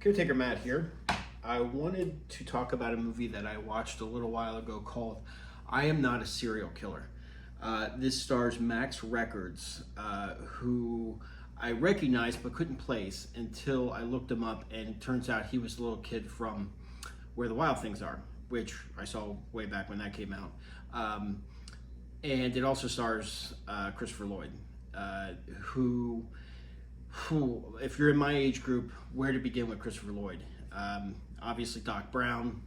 Caretaker Matt here. I wanted to talk about a movie that I watched a little while ago called I Am Not a Serial Killer. This stars Max Records, who I recognized but couldn't place until I looked him up, and it turns out he was the little kid from Where the Wild Things Are, which I saw way back when that came out. And it also stars Christopher Lloyd, who, if you're in my age group, where to begin with Christopher Lloyd? Obviously Doc Brown.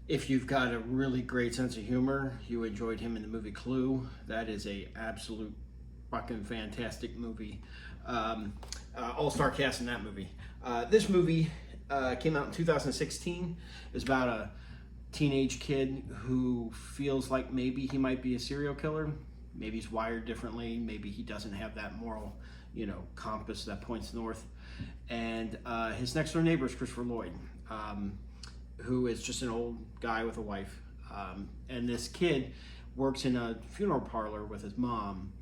If you've got a really great sense of humor, you enjoyed him in the movie Clue. That is a absolute fucking fantastic movie. All-star cast in that movie. This movie came out in 2016. It's about a teenage kid who feels like maybe he might be a serial killer. Maybe he's wired differently. Maybe he doesn't have that moral, compass that points north. And his next door neighbor is Christopher Lloyd, who is just an old guy with a wife. And this kid works in a funeral parlor with his mom,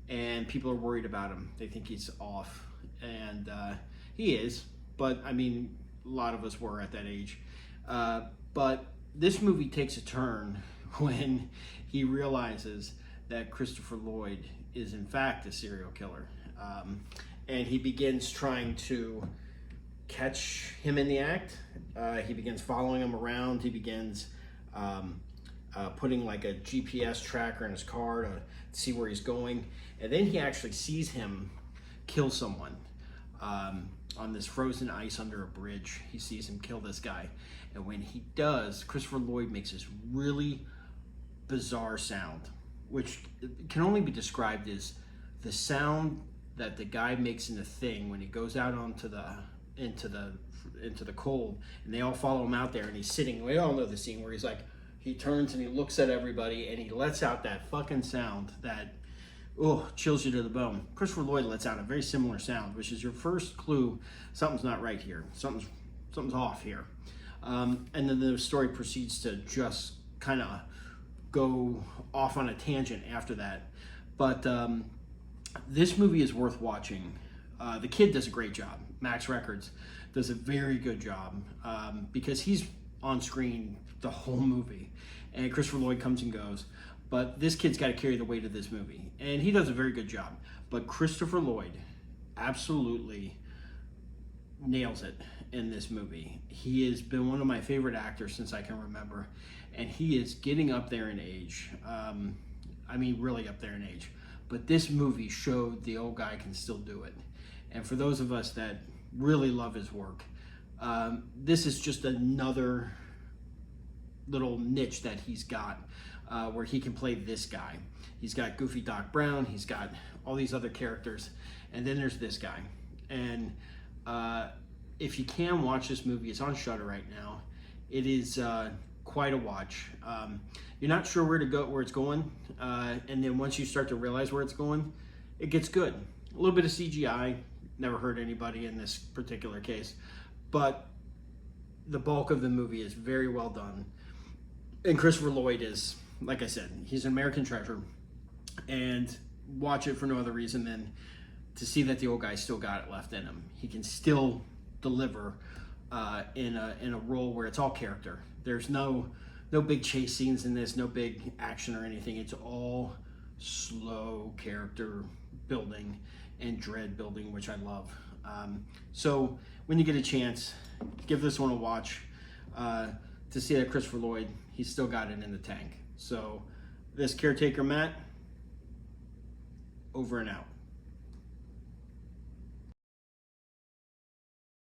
and people are worried about him. They think he's off, and he is, but I mean, a lot of us were at that age. But this movie takes a turn when he realizes that Christopher Lloyd is in fact a serial killer. And he begins trying to catch him in the act. He begins following him around. He begins putting like a GPS tracker in his car to see where he's going. And then he actually sees him kill someone on this frozen ice under a bridge. He sees him kill this guy. And when he does, Christopher Lloyd makes this really bizarre sound, which can only be described as the sound that the guy makes in the Thing when he goes out onto into the cold, and they all follow him out there, and he's sitting. We all know the scene where he turns and he looks at everybody and he lets out that fucking sound that chills you to the bone. Christopher Lloyd lets out a very similar sound, which is your first clue something's not right here. Something's off here. And then the story proceeds to just kind of go off on a tangent after that. But this movie is worth watching. The kid does a great job. Max Records does a very good job because he's on screen the whole movie, and Christopher Lloyd comes and goes. But this kid's got to carry the weight of this movie, and he does a very good job. But Christopher Lloyd absolutely nails it in this movie. He has been one of my favorite actors since I can remember, and he is getting up there in age. I mean, really up there in age. But this movie showed the old guy can still do it. And for those of us that really love his work, this is just another little niche that he's got where he can play this guy. He's got Goofy Doc Brown, he's got all these other characters, and then there's this guy. And if you can watch this movie, it's on Shudder right now. It is quite a watch. You're not sure where it's going, and then once you start to realize where it's going, it gets good. A little bit of CGI, never hurt anybody in this particular case, but the bulk of the movie is very well done. And Christopher Lloyd is, like I said, he's an American treasure, and watch it for no other reason than to see that the old guy still got it left in him. He can still deliver in a role where it's all character. There's no big chase scenes in this, no big action or anything. It's all slow character building and dread building, which I love. So when you get a chance, give this one a watch to see that Christopher Lloyd, he's still got it in the tank. So this Caretaker Matt, over and out.